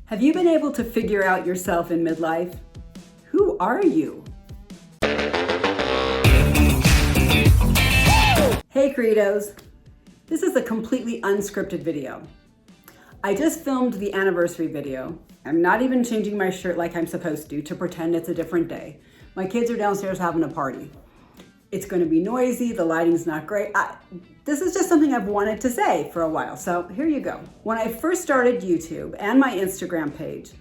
Have you been able to figure out yourself in midlife? Who are you? Hey Credos! This is a completely unscripted video. I just filmed the anniversary video. I'm not even changing my shirt like I'm supposed to pretend it's a different day. My kids are downstairs having a party. It's going to be noisy, the lighting's not great. This is just something I've wanted to say for a while, so here you go. When I first started YouTube and my Instagram page,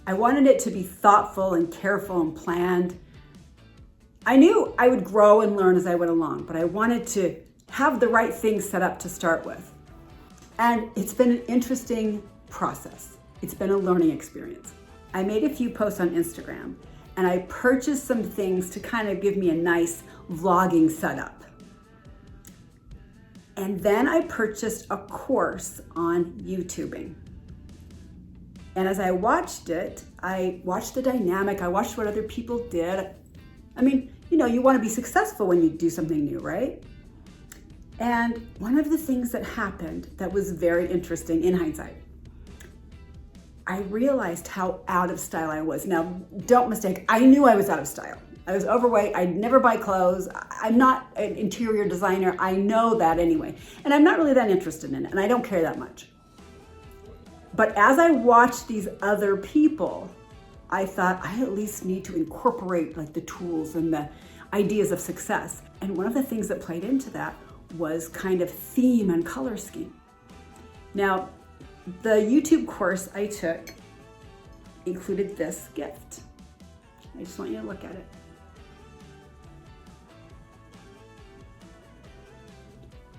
I wanted it to be thoughtful and careful and planned. I knew I would grow and learn as I went along, but I wanted to have the right things set up to start with. And it's been an interesting process. It's been a learning experience. I made a few posts on Instagram and I purchased some things to kind of give me a nice vlogging setup. And then I purchased a course on YouTubing. And as I watched it, I watched the dynamic, I watched what other people did. I mean, you want to be successful when you do something new, right? And one of the things that happened that was very interesting in hindsight, I realized how out of style I was. Now, don't mistake, I knew I was out of style. I was overweight, I'd never buy clothes. I'm not an interior designer, I know that anyway. And I'm not really that interested in it, and I don't care that much. But as I watched these other people, I thought I at least need to incorporate like the tools and the ideas of success. And one of the things that played into that was kind of theme and color scheme. Now, the YouTube course I took included this gift. I just want you to look at it.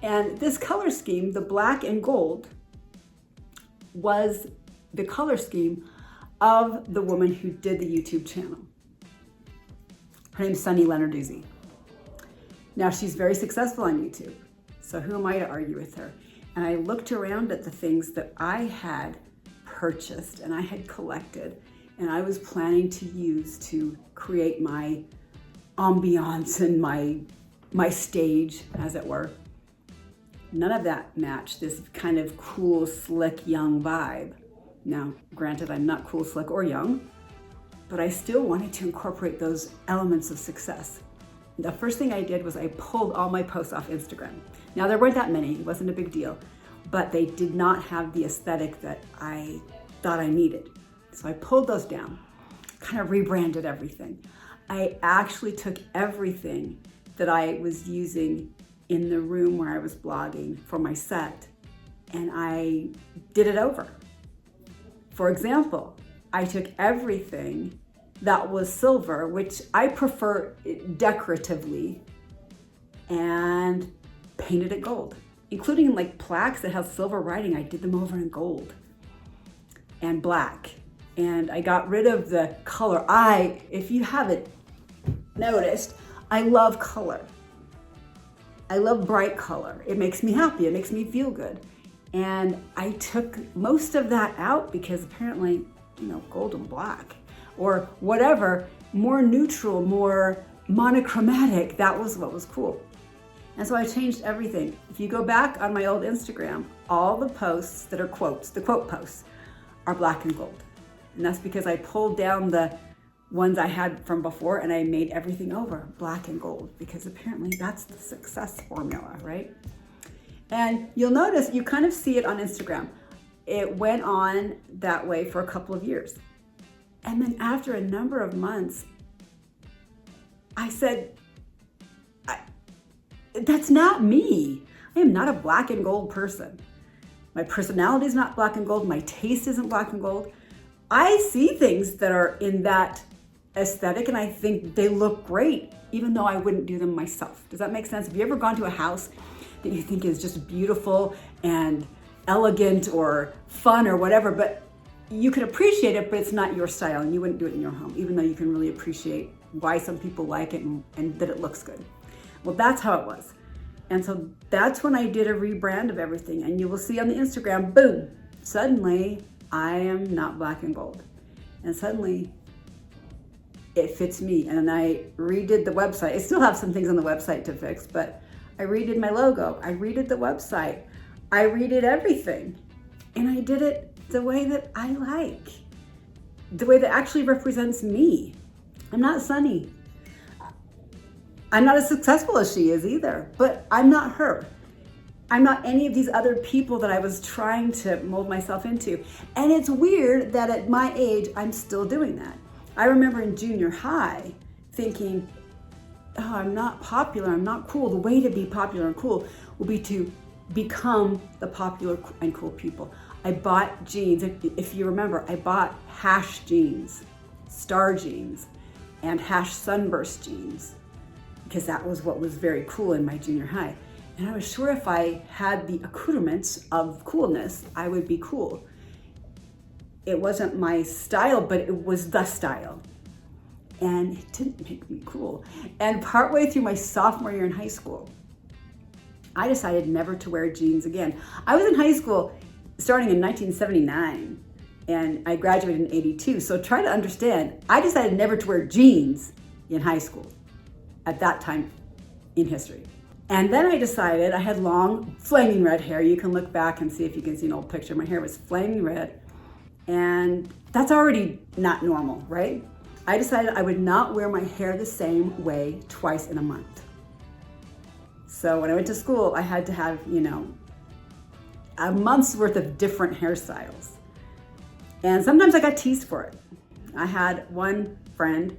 And this color scheme, the black and gold, was the color scheme of the woman who did the YouTube channel. Her name's Sunny Lenarduzzi. Now she's very successful on YouTube, so who am I to argue with her? And I looked around at the things that I had purchased and I had collected and I was planning to use to create my ambiance and my stage, as it were. None of that matched this kind of cool, slick, young vibe. Now, granted, I'm not cool, slick, or young, but I still wanted to incorporate those elements of success. The first thing I did was I pulled all my posts off Instagram. Now, there weren't that many, it wasn't a big deal, but they did not have the aesthetic that I thought I needed. So I pulled those down, kind of rebranded everything. I actually took everything that I was using in the room where I was blogging for my set, and I did it over. For example, I took everything that was silver, which I prefer decoratively, and painted it gold, including like plaques that have silver writing. I did them over in gold and black, and I got rid of the color. If you haven't noticed, I love color. I love bright color. It makes me happy, it makes me feel good. And I took most of that out because apparently, gold and black or whatever, more neutral, more monochromatic, that was what was cool. And so I changed everything. If you go back on my old Instagram, all the posts that are quotes, the quote posts, are black and gold. And that's because I pulled down the ones I had from before and I made everything over black and gold, because apparently that's the success formula, right? And you'll notice, you kind of see it on Instagram. It went on that way for a couple of years. And then after a number of months, I said, that's not me. I am not a black and gold person. My personality is not black and gold. My taste isn't black and gold. I see things that are in that aesthetic and I think they look great, even though I wouldn't do them myself. Does that make sense? Have you ever gone to a house that you think is just beautiful and elegant or fun or whatever, but you can appreciate it, but it's not your style and you wouldn't do it in your home, even though you can really appreciate why some people like it and that it looks good? Well, that's how it was. And so that's when I did a rebrand of everything, and you will see on the Instagram, boom, suddenly I am not black and gold. And suddenly it fits me. And then I redid the website. I still have some things on the website to fix, but I redid my logo. I redid the website. I redid everything. And I did it the way that I like. the way that actually represents me. I'm not Sunny. I'm not as successful as she is either, but I'm not her. I'm not any of these other people that I was trying to mold myself into. And it's weird that at my age, I'm still doing that. I remember in junior high thinking, oh, I'm not popular, I'm not cool. The way to be popular and cool will be to become the popular and cool people. I bought jeans, if you remember, I bought hash jeans, star jeans, and hash sunburst jeans, because that was what was very cool in my junior high. And I was sure if I had the accoutrements of coolness, I would be cool. It wasn't my style, but it was the style. And it didn't make me cool. And partway through my sophomore year in high school, I decided never to wear jeans again. I was in high school starting in 1979, and I graduated in 82. So try to understand, I decided never to wear jeans in high school at that time in history. And then I decided, I had long flaming red hair. You can look back and see if you can see an old picture. My hair was flaming red, and that's already not normal, right? I decided I would not wear my hair the same way twice in a month. So when I went to school, I had to have, a month's worth of different hairstyles. And sometimes I got teased for it. I had one friend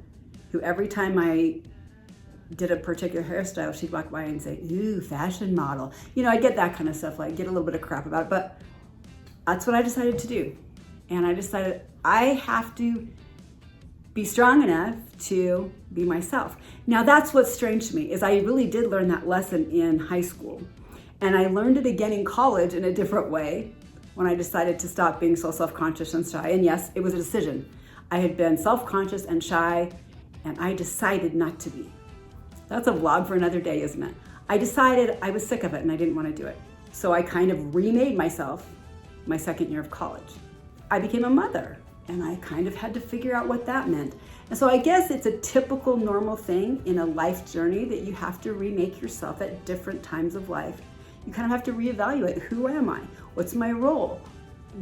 who every time I did a particular hairstyle, she'd walk by and say, ooh, fashion model. I get that kind of stuff, like get a little bit of crap about it, but that's what I decided to do. And I decided I have to be strong enough to be myself. Now that's what's strange to me, is I really did learn that lesson in high school. And I learned it again in college in a different way when I decided to stop being so self-conscious and shy. And yes, it was a decision. I had been self-conscious and shy, and I decided not to be. That's a vlog for another day, isn't it? I decided I was sick of it and I didn't want to do it. So I kind of remade myself my second year of college. I became a mother, and I kind of had to figure out what that meant. And so I guess it's a typical normal thing in a life journey that you have to remake yourself at different times of life. You kind of have to reevaluate, who am I? What's my role?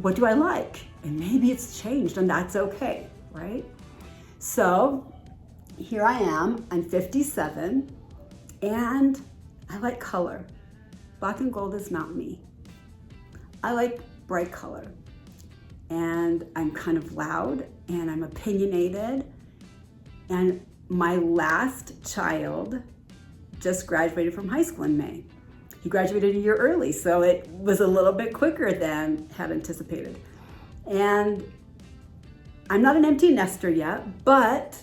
What do I like? And maybe it's changed, and that's okay, right? So here I am, I'm 57, and I like color. Black and gold is not me. I like bright color, and I'm kind of loud, and I'm opinionated, and my last child just graduated from high school in May. He graduated a year early, so it was a little bit quicker than had anticipated. And I'm not an empty nester yet, but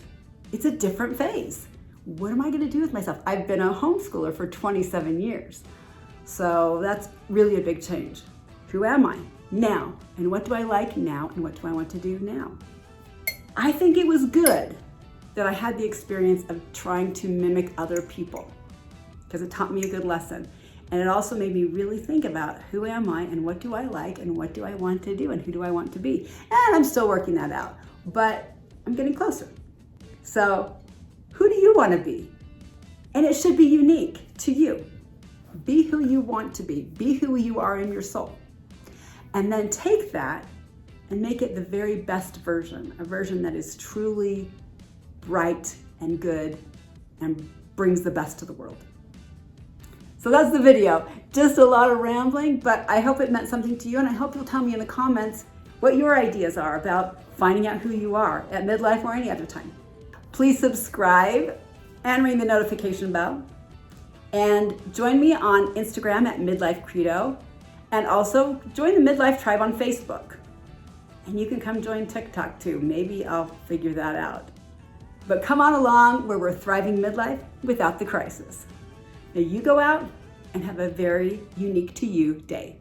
it's a different phase. What am I gonna do with myself? I've been a homeschooler for 27 years. So that's really a big change. Who am I now? And what do I like now? And what do I want to do now? I think it was good that I had the experience of trying to mimic other people, because it taught me a good lesson. And it also made me really think about, who am I and what do I like and what do I want to do and who do I want to be? And I'm still working that out, but I'm getting closer. So who do you want to be? And it should be unique to you. Be who you want to be who you are in your soul. And then take that and make it the very best version, a version that is truly bright and good and brings the best to the world. So that's the video. Just a lot of rambling, but I hope it meant something to you, and I hope you'll tell me in the comments what your ideas are about finding out who you are at midlife or any other time. Please subscribe and ring the notification bell, and join me on Instagram at Midlife Credo, and also join the Midlife Tribe on Facebook. And you can come join TikTok too. Maybe I'll figure that out. But come on along where we're thriving midlife without the crisis. Now you go out and have a very unique to you day.